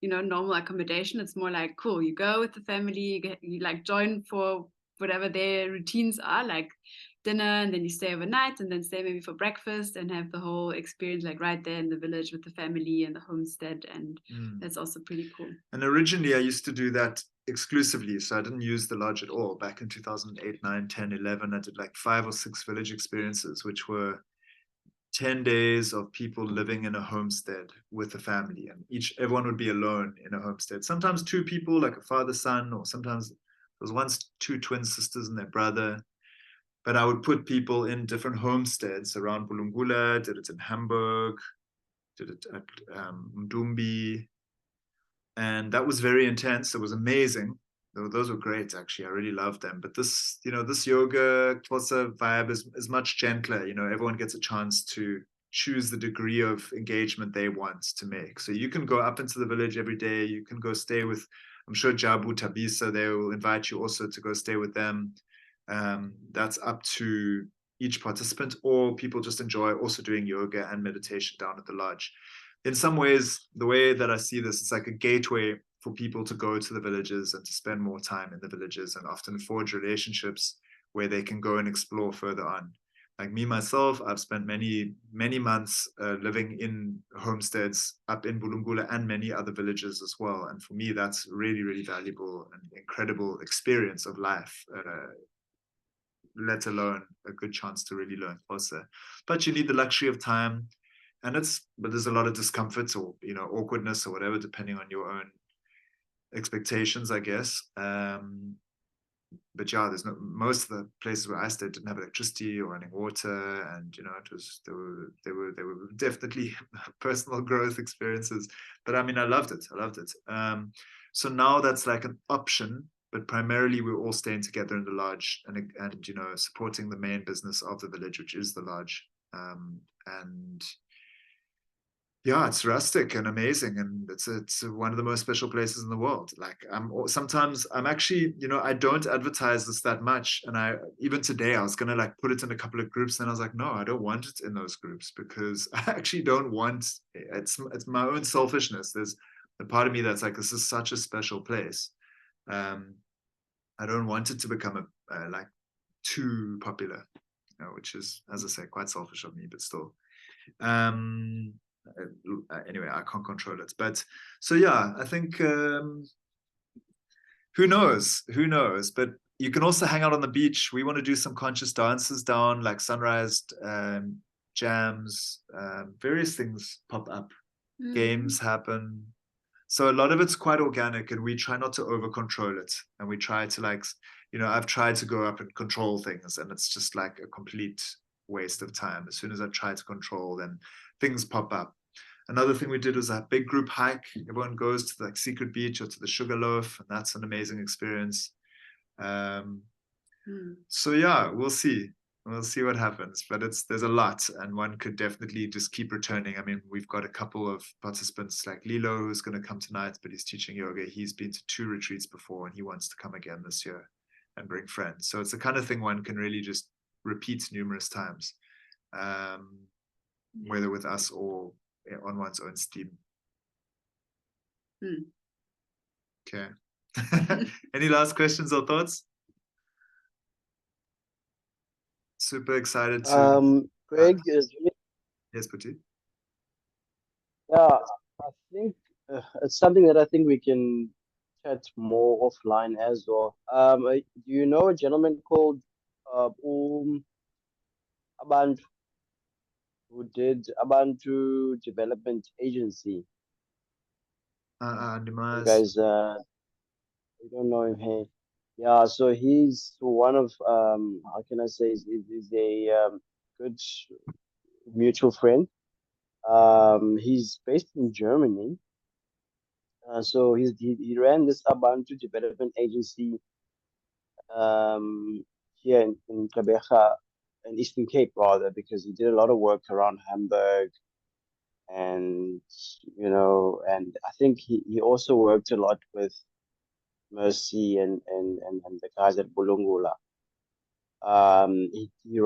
Speaker 2: normal accommodation. It's more like, cool, you go with the family, you like join for whatever their routines are, like dinner, and then you stay overnight, and then stay maybe for breakfast, and have the whole experience like right there in the village with the family and the homestead. And that's also pretty cool. And
Speaker 1: originally I used to do that exclusively, so I didn't use the lodge at all. Back in 2008, 9, 10, 11, I did like 5 or 6 village experiences, which were 10 days of people living in a homestead with a family, and everyone would be alone in a homestead. Sometimes 2 people, like a father, son, or sometimes there was once 2 twin sisters and their brother. But I would put people in different homesteads around Bulungula, did it in Hamburg, did it at Mdumbi, and that was very intense. It was amazing. Those were great, actually. I really loved them. But this, this yoga Xhosa vibe is much gentler. Everyone gets a chance to choose the degree of engagement they want to make. So you can go up into the village every day. You can go stay with, I'm sure Jabu Tabisa, they will invite you also to go stay with them. That's up to each participant, or people just enjoy also doing yoga and meditation down at the lodge. In some ways, the way that I see this, it's like a gateway for people to go to the villages and to spend more time in the villages, and often forge relationships where they can go and explore further on. Like me, myself, I've spent many, many months living in homesteads up in Bulungula and many other villages as well. And for me, that's really, really valuable and incredible experience of life, let alone a good chance to really learn Xhosa. But you need the luxury of time. But there's a lot of discomfort or awkwardness or whatever, depending on your own expectations, I guess. But yeah, most of the places where I stayed didn't have electricity or running water, and they were definitely personal growth experiences. But I mean, I loved it. So now that's like an option, but primarily we're all staying together in the lodge and supporting the main business of the village, which is the lodge. And yeah, it's rustic and amazing, and it's one of the most special places in the world. Like sometimes I'm actually, I don't advertise this that much, and even today I was gonna like put it in a couple of groups, and I was like, no, I don't want it in those groups, because I actually don't want it's my own selfishness. There's a part of me that's like, this is such a special place. I don't want it to become like too popular, which is, as I say, quite selfish of me, but still. Anyway, I can't control it, but so yeah, I think who knows, but you can also hang out on the beach. We want to do some conscious dances down, like sunrise jams, various things pop up, games happen. So a lot of it's quite organic, and we try not to over control it, and we try to like you know, I've tried to go up and control things, and it's just like a complete waste of time. As soon as I try to control, then things pop up. Another thing we did was a big group hike. Everyone goes to the like, Secret Beach or to the Sugarloaf, and that's an amazing experience. So yeah, we'll see. We'll see what happens, but there's a lot, and one could definitely just keep returning. I mean, we've got a couple of participants like Lilo, who's going to come tonight, but he's teaching yoga. He's been to 2 retreats before, and he wants to come again this year and bring friends. So it's the kind of thing one can really just repeat numerous times, whether with us or on one's own steam. Okay. Any last questions or thoughts? Super excited to.
Speaker 5: Greg is.
Speaker 1: Yes, Puti.
Speaker 5: Yeah, I think it's something that I think we can chat more offline as well. Do you know a gentleman called Abantu, who did Abantu Development Agency? You guys, you don't know him, hey? Yeah, so he's one of how can I say, is a good mutual friend. He's based in Germany. So he ran this Ubuntu development agency here in Gqeberha, in Eastern Cape rather, because he did a lot of work around Hamburg, and you know, and I think he also worked a lot with Mercy and the guys at Bulungula. He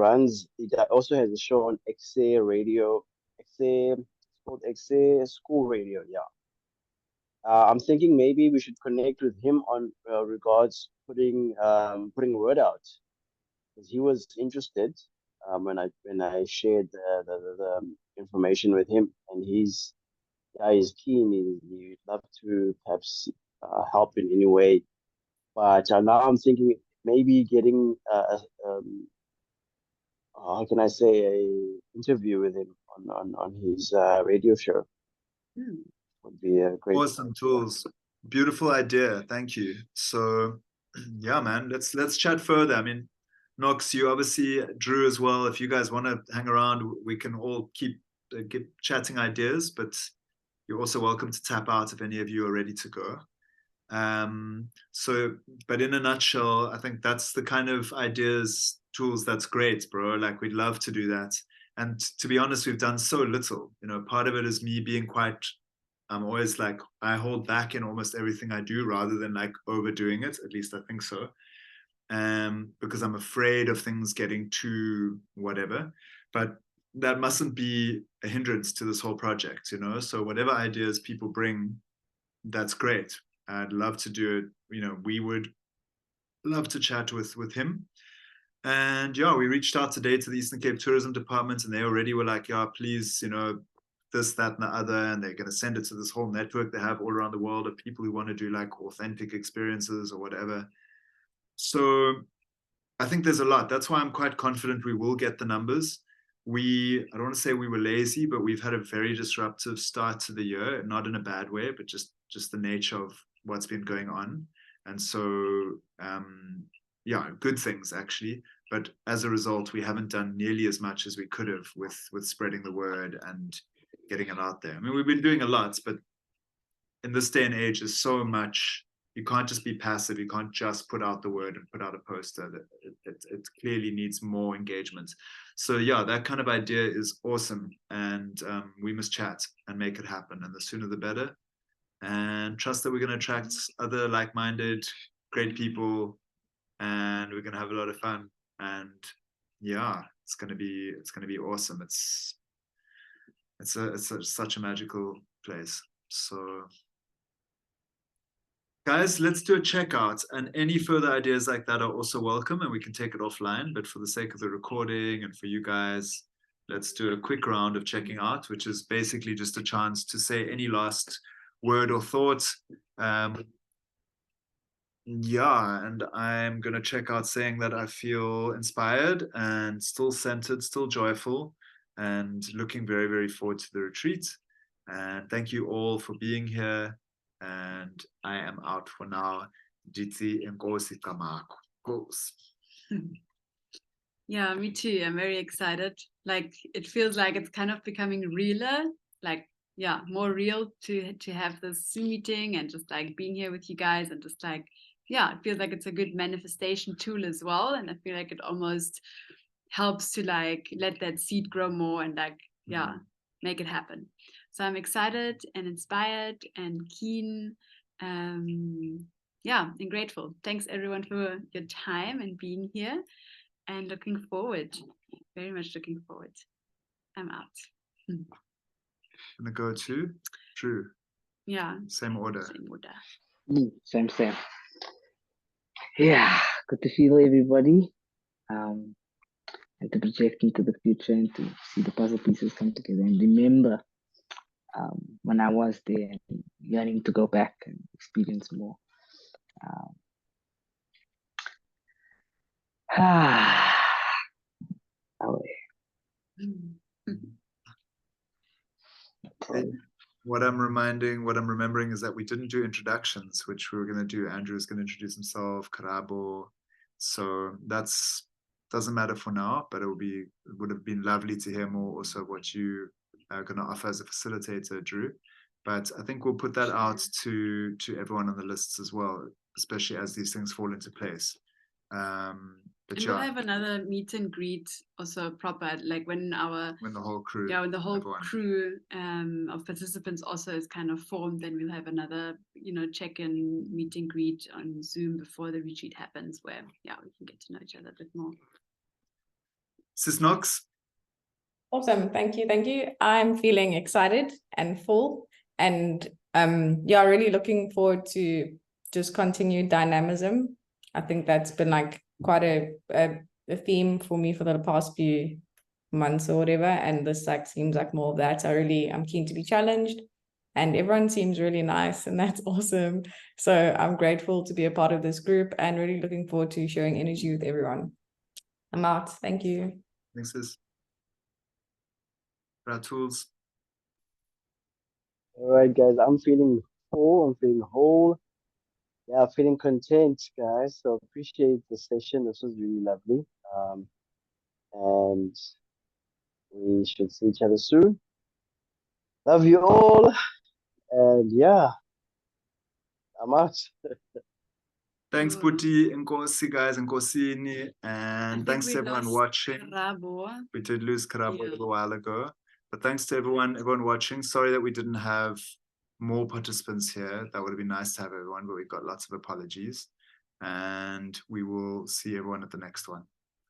Speaker 5: also has a show on XA Radio, XA, it's called XA School Radio, yeah. I'm thinking maybe we should connect with him on regards putting word out, because he was interested when I shared the information with him, and he's keen. He'd love to perhaps help in any way. But now I'm thinking maybe getting how can I say, a interview with him on his radio show would be a great.
Speaker 1: Awesome tools. Beautiful idea. Thank you. So yeah, man, let's chat further. I mean, Knox, you obviously, Drew as well. If you guys want to hang around, we can all keep chatting ideas, but you're also welcome to tap out if any of you are ready to go. So, but in a nutshell, I think that's the kind of ideas, tools, that's great, bro. Like, we'd love to do that. And to be honest, we've done so little. You know, part of it is me being quite, I'm always like, I hold back in almost everything I do rather than like overdoing it. At least I think so. Because I'm afraid of things getting too whatever. But that mustn't be a hindrance to this whole project, you know? So whatever ideas people bring, that's great. I'd love to do it. You know, we would love to chat with him. And yeah, we reached out today to the Eastern Cape Tourism Department, and they already were like, yeah, please, you know, this, that, and the other. And they're going to send it to this whole network they have all around the world of people who want to do like authentic experiences or whatever. So I think there's a lot. That's why I'm quite confident we will get the numbers. I don't want to say we were lazy, but we've had a very disruptive start to the year, not in a bad way, but just the nature of what's been going on. And so, yeah, good things actually. But as a result, we haven't done nearly as much as we could have with spreading the word and getting it out there. I mean, we've been doing a lot, but in this day and age, there's so much. You can't just be passive. You can't just put out the word and put out a poster. It clearly needs more engagement. So yeah, that kind of idea is awesome. And we must chat and make it happen. And the sooner the better. And trust that we're going to attract other like-minded, great people. And we're going to have a lot of fun. And yeah, it's going to be awesome. It's such a magical place. So guys, let's do a checkout, and any further ideas like that are also welcome, and we can take it offline. But for the sake of the recording and for you guys, let's do a quick round of checking out, which is basically just a chance to say any last word or thought. Yeah, and I'm going to check out saying that I feel inspired and still centered, still joyful, and looking very, very forward to the retreat. And thank you all for being here. And I am out for now. Jitsi enkosi kamako. course.
Speaker 2: Yeah, me too. I'm very excited. Like it feels like it's kind of becoming realer, like yeah, more real to have this Zoom meeting and just like being here with you guys and just like yeah, it feels like it's a good manifestation tool as well. And I feel like it almost helps to like let that seed grow more and like yeah, make it happen. So I'm excited and inspired and keen. Yeah, and grateful. Thanks everyone for your time and being here. And looking forward, very much looking forward. I'm out.
Speaker 1: Gonna go to Drew.
Speaker 2: Yeah.
Speaker 1: Same order.
Speaker 2: Same order.
Speaker 3: Same. Yeah, good to feel everybody. And to project into the future and to see the puzzle pieces come together. And remember when I was there and yearning to go back and experience more.
Speaker 1: What I'm remembering is that we didn't do introductions, which we were going to do. Andrew is going to introduce himself, Karabo. So that's doesn't matter for now, but it would have been lovely to hear more also what you are going to offer as a facilitator, Drew. But I think we'll put that out to everyone on the lists as well, especially as these things fall into place. But
Speaker 2: and we'll have another meet and greet also proper, like when the whole crew, crew of participants also is kind of formed, then we'll have another, check-in meet and greet on Zoom before the retreat happens, where we can get to know each other a bit more.
Speaker 1: Sis Knox.
Speaker 4: Awesome, thank you. I'm feeling excited and full, and really looking forward to just continued dynamism. I think that's been like quite a theme for me for the past few months or whatever, and this like seems like more of that. So I'm keen to be challenged, and everyone seems really nice, and that's awesome. So I'm grateful to be a part of this group and really looking forward to sharing energy with everyone. I'm out. Thank you.
Speaker 1: Thanks, sis. Tools.
Speaker 5: All right, guys, I'm feeling full, I'm feeling whole. Yeah, feeling content, guys. So appreciate the session. This was really lovely. And we should see each other soon. Love you all. And yeah, I'm out.
Speaker 1: Thanks, Puti, Nkosi, guys, Nkosini, and thanks to everyone watching. We did lose Karabo a little while ago, but thanks to everyone watching. Sorry that we didn't have more participants here. That would have been nice to have everyone, but we got lots of apologies. And we will see everyone at the next one.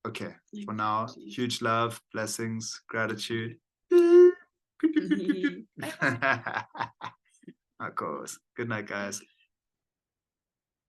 Speaker 1: Okay, for now, huge love, blessings, gratitude. Of course. Good night, guys.